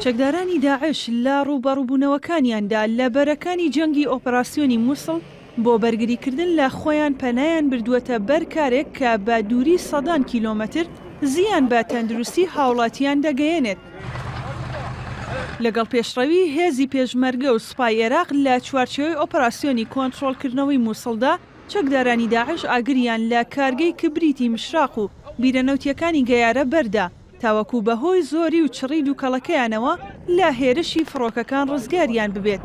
چەکدارانی داعش لە ڕووبەڕووبوونەوەکانیاندا لە بەرەکانی جەنگی ئۆپەراسیۆنی مووسڵ بۆ بەرگریکردن لە خۆیان پەنایان بردووەتە بەر کارێک کە بە دووری سەدان کیلۆمەتر زیان بە تەندروستی هاوڵاتیان دەگەیەنێت. لەگەڵ پێشڕەوی هێزی پێشمەرگە و سوپای عێراق لە چوارچێوەی ئۆپەراسیۆنی کۆنتڕۆڵکردنەوەی مووسڵدا چەکدارانی داعش ئاگریان لە کارگەی کبریتی مشراق و بیرەنەوتیەکانی گەیارە بەردا تاوەکو بەهۆی زۆری و چڕی دووکەڵەکەیانەوە لە هێرشی فڕۆکەکان ڕزگاریان ببێت.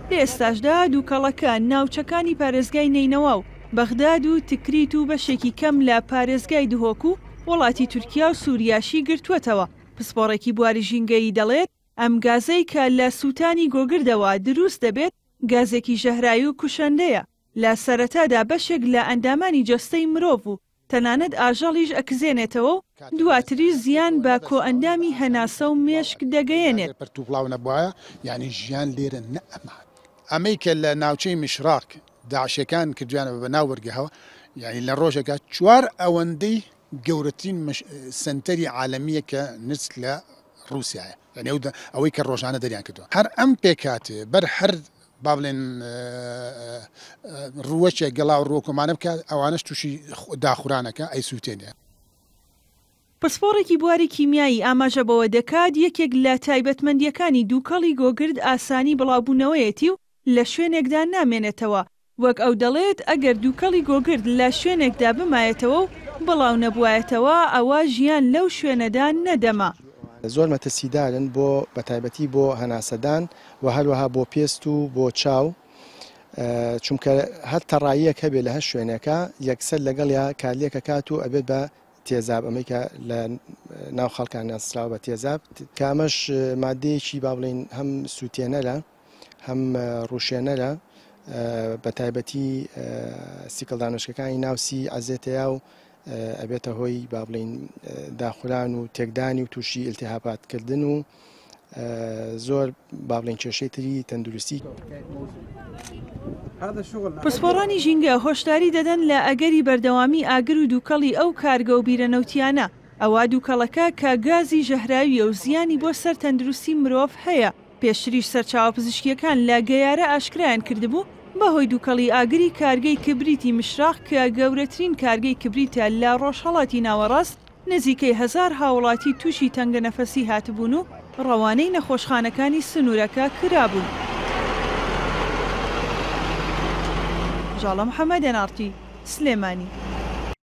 لە ئێستاشدا دووکەڵەکە ناوچەکانی پارێزگای نینەوە و بەغداد و تکریت و بەشێکی کەم لە پارێزگای دهۆک و وڵاتی تورکیا و سووریاشی گرتووەتەوە. پسپۆڕێکی بواری ژینگەی دەڵێت ئەم گازەی کە لە سووتانی گۆگردەوە دروست دەبێت گازێکی ژەهرایی و کوشەندەیە. لە سەرەتادا بەشێک لە ئەندامانی جەستەی مرۆڤ و تەنانەت ئاژەڵیش ئەکزێنێتەوە و دواتری زیان بە کۆئەندامی هەناسە و مێشک دەگەیەنێت. یعنی ژیان لێرە نەئەما ئەمەی کە لە ناوچەی مشراق داعشەکان کردویانە بە ناو وەرگەهەوە یعنی لە ڕۆژێکە 4 ئەوەندەی گەورەترین سنتەری عالەمیە کە نزیک لە رووسایە یعنی ئەوەی کە ڕۆژانە دەریان کردووە هەر ئەم پێکاتێ بەر هەر با بڵێن ڕووەچێک گەڵاو ڕۆکۆمانە بکات ئەوانش تووشی داخورانەکە ئەیسووتێنێ. پسپۆڕێکی بواری کیمیایی ئاماژە بەوە دەکات یەکێک لە تایبەتمەندیەکانی دووکەڵی گۆگرد ئاسانی بڵاوبوونەوەیەتی و لە شوێنێکدا نامێنێتەوە. وەک ئەو دەڵێت ئەگەر دووکەڵی گۆگرد لە شوێنێکدا بمایێتەوە و بڵاو نەبوایەتەوە ئەوە ژیان لەو شوێنەدا نەدەما. زۆر مەترسیدارن بۆ بەتایبەتی بۆ هەناسەدان و هەروەها بۆ پێست و بۆ چاو چونکە هەر تەڕاییەک هەبێت لە هەر شوێنەکە یەکسەر لەگەڵ یا کارلێکە کات و ئەبێت بە تێزاب ئەمەیکە لە ناو خەڵکان ناسراوە بە تێزاب کە ئەمەش مادەیەکی با بڵێن هەم سووتێنەرە هەم ڕوشێنەرە بە تایبەتی سیکڵدانوشکەکانی ناوسی ئازێتەیە و ئەبێتە هۆی با بڵێن داخوران و تێکدانی و تووشی ئیلتیهاباتکردن و زۆر با بڵێن کێشەی تری تەندروستی. پسپۆڕانی ژینگە هۆشداری دەدەن لە ئەگەری بەردەوامی ئاگر و دووکەڵی ئەو کارگە و بیرەنەوتیانە ئەوە دووکەڵەکە کە گازی ژەهراویە و زیانی بۆ سەر تەندروستی مرۆڤ هەیە. پێشتریش سەرچاوە پزیشکیەکان لە گەیارە ئاشکرایان کردبوو بەهۆی دووکەڵی ئاگری کارگەی کبریتی مشراق کە گەورەترین کارگەی کبریتە لە ڕۆژهەڵاتی ناوەڕاست نزیکەی 1000 هاوڵاتی تووشی تەنگە نەفەسی هاتبوون و ڕەوانەی نەخۆشخانەکانی سنوورەکە کرابوون. ژاڵە محەممەد نارتی سلێمانی.